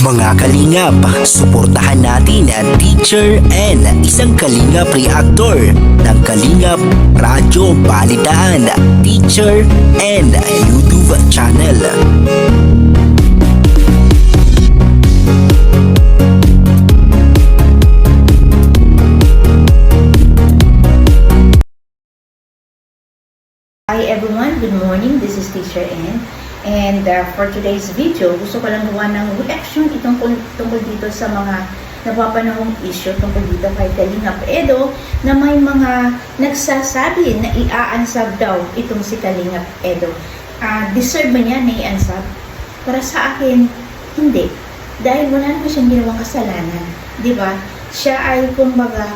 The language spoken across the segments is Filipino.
Mga kalingap, suportahan natin ang Teacher N, isang kalingap reactor ng Kalingap Radyo Balitaan, Teacher N YouTube channel. Hi everyone, good morning. This is Teacher N. And for today's video, gusto ko lang gawa ng reaction tungkol dito sa mga napapanahong issue tungkol dito kay Kalingap Edo na may mga nagsasabi na i-aansab daw itong si Kalingap Edo. Deserve ba niya na i-ansab? Para sa akin, hindi. Dahil wala naman siyang ginawang kasalanan. Diba? Siya ay kumbaga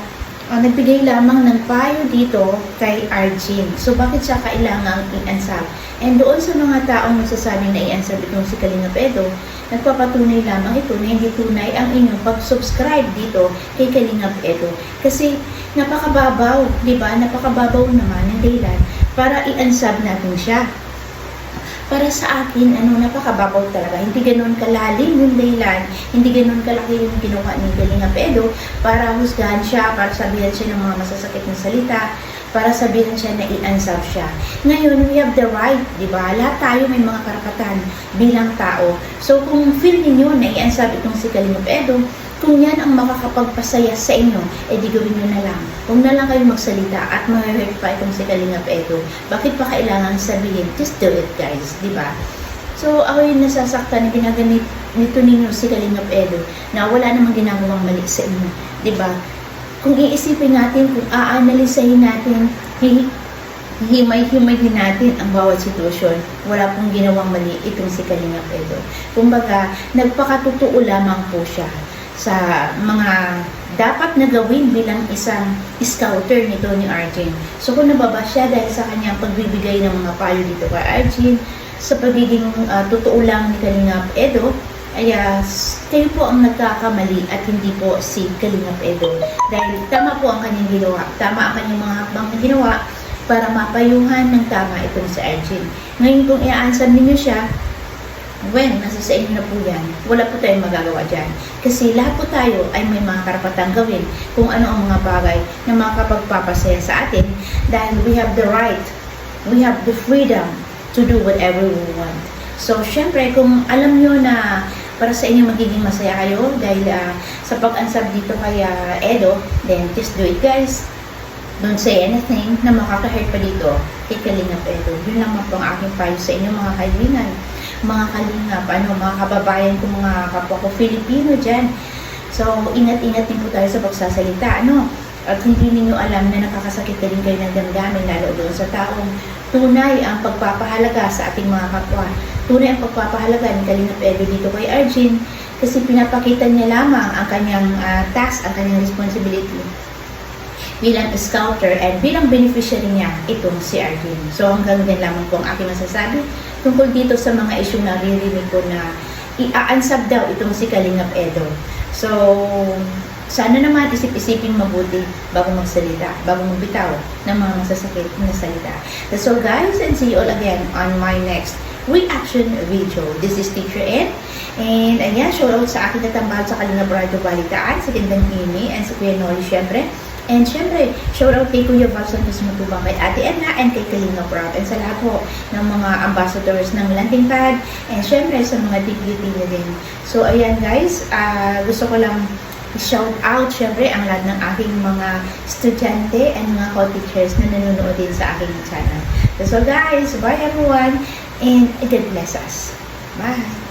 nagbigay lamang ng payo dito kay Arjin. So, bakit siya kailangang i-ansab? And doon sa mga taong nagsasabing na i-ansab itong si Kalingap Edo, nagpapatunay lamang ito na hindi tunay ang inyong pag-subscribe dito kay Kalingap Edo. Kasi napakababaw, di ba? Napakababaw naman ng dahilan para i-ansab natin siya. Para sa akin, napakababaw talaga. Hindi ganoon kalalim yung dahilan, hindi ganoon kalaki yung ginawa ni Kalingap Edo para husgahan siya, para sabihan siya ng mga masasakit na salita, para sabihan siya na i-ansab siya. Ngayon, we have the right, di ba? Lahat tayo may mga karapatan bilang tao. So, kung feel ninyo na i-ansab itong si Kalingap Edo, kung yan ang makakapagpasaya sa inyo, di gawin nyo na lang. Huwag na lang kayo magsalita at ma-hurt pa itong si Kalingap Edo. Bakit pa kailangan sabihin? Just do it, guys. Diba? So, ako yung nasasaktan na ginagamit nito ninyo si Kalingap Edo na wala namang ginagawang mali sa inyo. Diba? Kung iisipin natin, kung aanalisahin natin, himay-himay din natin ang bawat sitwasyon. Wala pong ginawang mali itong si Kalingap Edo. Kumbaga, nagpakatotoo lamang po siya sa mga dapat na gawin bilang isang scouter nito ni Arjin. So kung nababa siya dahil sa kanyang pagbibigay ng mga payo dito kay Arjin, sa pagiging totoo lang ni Kalingap Edo, ay kayo po ang nagkakamali at hindi po si Kalingap Edo. Dahil tama po ang kanyang ginawa, tama ang kanyang mga hakbang na ginawa para mapayuhan ng tama itong si Arjin. Ngayon kung i-answer ninyo siya, nasa sa inyo na po yan, wala po tayong magagawa dyan. Kasi lahat po tayo ay may mga karapatang gawin kung ano ang mga bagay na makakapagpapasaya sa atin dahil we have the right, we have the freedom to do whatever we want. So, syempre, kung alam nyo na para sa inyo magiging masaya kayo dahil sa pag-ansab dito kay Edo, then just do it, guys. Don't say anything na makaka-hurt pa dito kay Kalingap Edo. Yun lang po ang aking payo sa inyo, mga kaibigan, mga kalingap, mga kababayan ko, mga kapwa ko Filipino dyan. So, ingat-ingat din po tayo sa pagsasalita, At hindi ninyo alam na nakakasakit na rin kayo ng damdamin, lalo doon sa taong tunay ang pagpapahalaga sa ating mga kapwa. Tunay ang pagpapahalaga ni Kalingap Edo dito kay Arjin kasi pinapakita niya lamang ang kanyang task, ang kanyang responsibility bilang scouter and bilang beneficiary niya itong si Arjin. So hanggang din lamang po ang aking masasabi tungkol dito sa mga issue na naririnig ko na i-aansab daw itong si Kalingap Edo. So sana naman isip-isipin mabuti bago magsalita, bago magbitaw ng mga masasakit na salita. That's all, guys, and see you all again on my next reaction video. This is Teacher N. And ayan, shoutout sa aking natambahal sa Kalingap Radyo Balitaan, sa Tindang Kimi, and sa Kuya Noli, syempre. And syempre, shoutout kay Kuya Val Santos Matubang, kay Ate Edna, and kay Kalingap Rob. And sa lahat po ng mga ambassadors ng Landing Pad, and syempre sa mga deputy na din. So ayan, guys, gusto ko lang shout out syempre ang lahat ng aking mga estudyante and mga co-teachers na nanonood din sa aking channel. So guys, bye everyone, and God bless us. Bye!